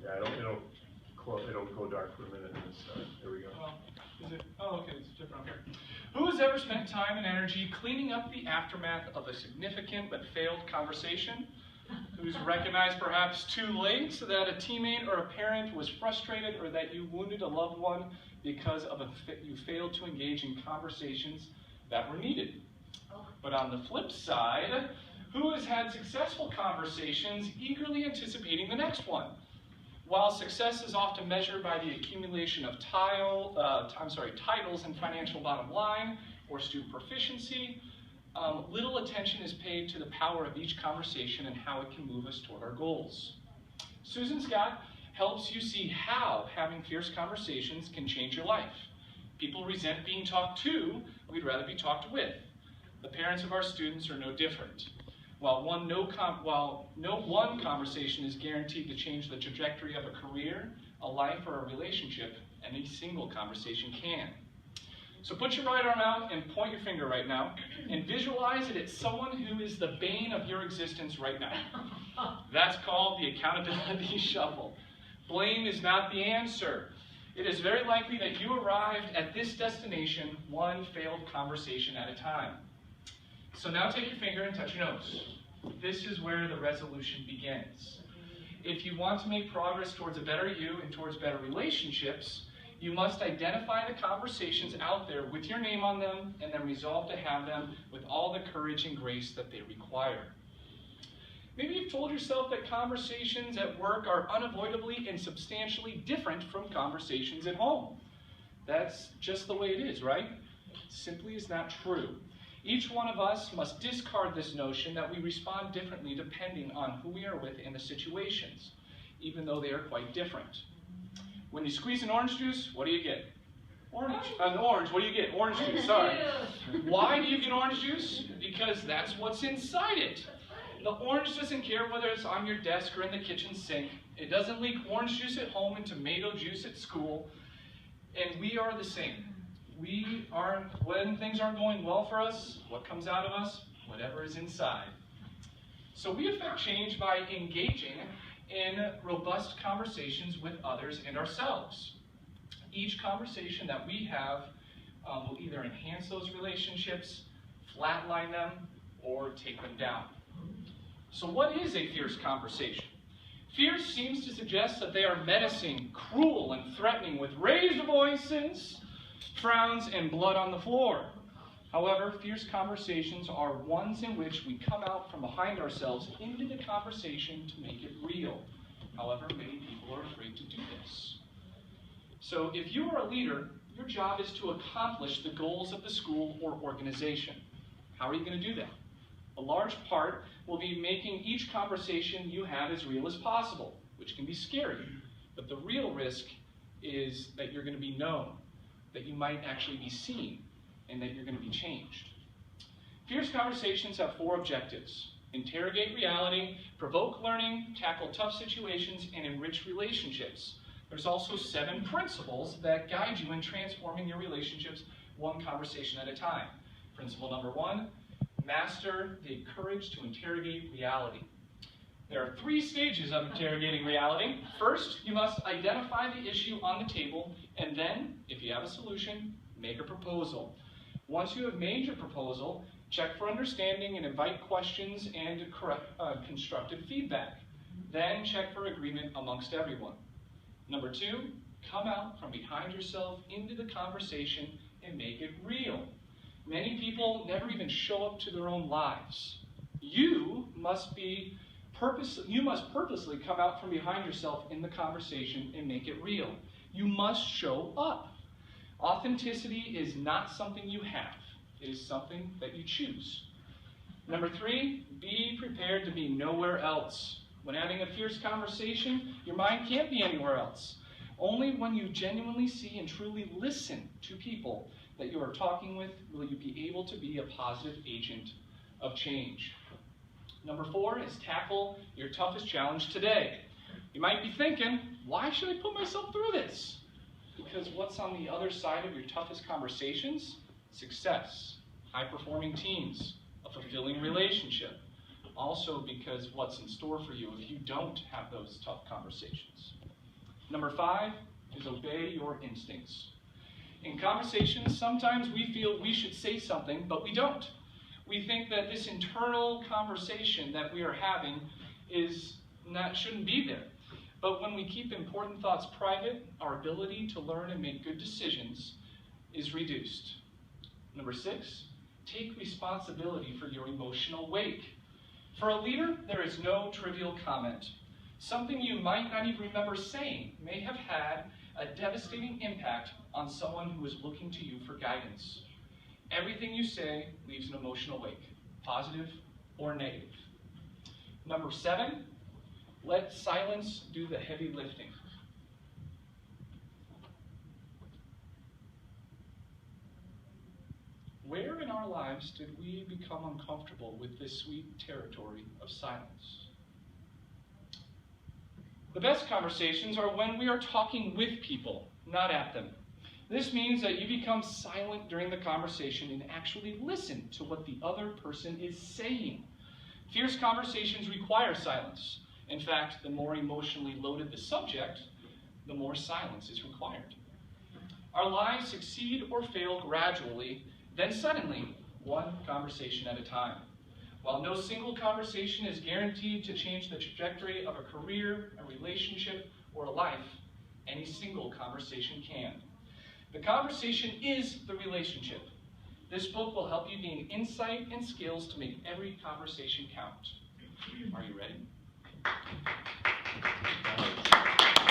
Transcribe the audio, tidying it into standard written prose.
Yeah, it'll go dark for a minute and then start. There we go. Is it? Oh, okay, it's different here. Who has ever spent time and energy cleaning up the aftermath of a significant but failed conversation? Who's recognized perhaps too late that a teammate or a parent was frustrated or that you wounded a loved one because of you failed to engage in conversations that were needed? But on the flip side, who has had successful conversations eagerly anticipating the next one? While success is often measured by the accumulation of titles and financial bottom line or student proficiency, little attention is paid to the power of each conversation and how it can move us toward our goals. Susan Scott helps you see how having fierce conversations can change your life. People resent being talked to, we'd rather be talked with. The parents of our students are no different. While no one conversation is guaranteed to change the trajectory of a career, a life, or a relationship, any single conversation can. So put your right arm out and point your finger right now, and visualize it as someone who is the bane of your existence right now. That's called the accountability shuffle. Blame is not the answer. It is very likely that you arrived at this destination one failed conversation at a time. So now take your finger and touch your nose. This is where the resolution begins. If you want to make progress towards a better you and towards better relationships, you must identify the conversations out there with your name on them and then resolve to have them with all the courage and grace that they require. Maybe you've told yourself that conversations at work are unavoidably and substantially different from conversations at home. That's just the way it is, right? It simply is not true. Each one of us must discard this notion that we respond differently depending on who we are with in the situations, even though they are quite different. When you squeeze an orange juice, what do you get? An orange, what do you get? Orange juice, sorry. Why do you get orange juice? Because that's what's inside it. The orange doesn't care whether it's on your desk or in the kitchen sink. It doesn't leak orange juice at home and tomato juice at school. And we are the same. When things aren't going well for us, what comes out of us? Whatever is inside. So we affect change by engaging in robust conversations with others and ourselves. Each conversation that we have will either enhance those relationships, flatline them, or take them down. So what is a fierce conversation? Fierce seems to suggest that they are menacing, cruel, and threatening with raised voices, frowns, and blood on the floor. However, fierce conversations are ones in which we come out from behind ourselves into the conversation to make it real. However, many people are afraid to do this. So if you are a leader, your job is to accomplish the goals of the school or organization. How are you going to do that? A large part will be making each conversation you have as real as possible, which can be scary. But the real risk is that you're going to be known, that you might actually be seen, and that you're going to be changed. Fierce conversations have 4 objectives: interrogate reality, provoke learning, tackle tough situations, and enrich relationships. There's also 7 principles that guide you in transforming your relationships one conversation at a time. Principle number 1, master the courage to interrogate reality. There are 3 stages of interrogating reality. First, you must identify the issue on the table, and then, if you have a solution, make a proposal. Once you have made your proposal, check for understanding and invite questions and constructive feedback. Then check for agreement amongst everyone. Number 2, come out from behind yourself into the conversation and make it real. Many people never even show up to their own lives. You must purposely come out from behind yourself in the conversation and make it real. You must show up. Authenticity is not something you have. It is something that you choose. Number 3, be prepared to be nowhere else. When having a fierce conversation, your mind can't be anywhere else. Only when you genuinely see and truly listen to people that you are talking with will you be able to be a positive agent of change. Number 4 is tackle your toughest challenge today. You might be thinking, why should I put myself through this? Because what's on the other side of your toughest conversations? Success, high-performing teams, a fulfilling relationship. Also because what's in store for you if you don't have those tough conversations. Number 5 is obey your instincts. In conversations, sometimes we feel we should say something, but we don't. We think that this internal conversation that we are having shouldn't be there. But when we keep important thoughts private, our ability to learn and make good decisions is reduced. Number 6, take responsibility for your emotional wake. For a leader, there is no trivial comment. Something you might not even remember saying may have had a devastating impact on someone who is looking to you for guidance. Everything you say leaves an emotional wake, positive or negative. Number 7, let silence do the heavy lifting. Where in our lives did we become uncomfortable with this sweet territory of silence? The best conversations are when we are talking with people, not at them. This means that you become silent during the conversation and actually listen to what the other person is saying. Fierce conversations require silence. In fact, the more emotionally loaded the subject, the more silence is required. Our lives succeed or fail gradually, then suddenly, one conversation at a time. While no single conversation is guaranteed to change the trajectory of a career, a relationship, or a life, any single conversation can. The conversation is the relationship. This book will help you gain insight and skills to make every conversation count. Are you ready?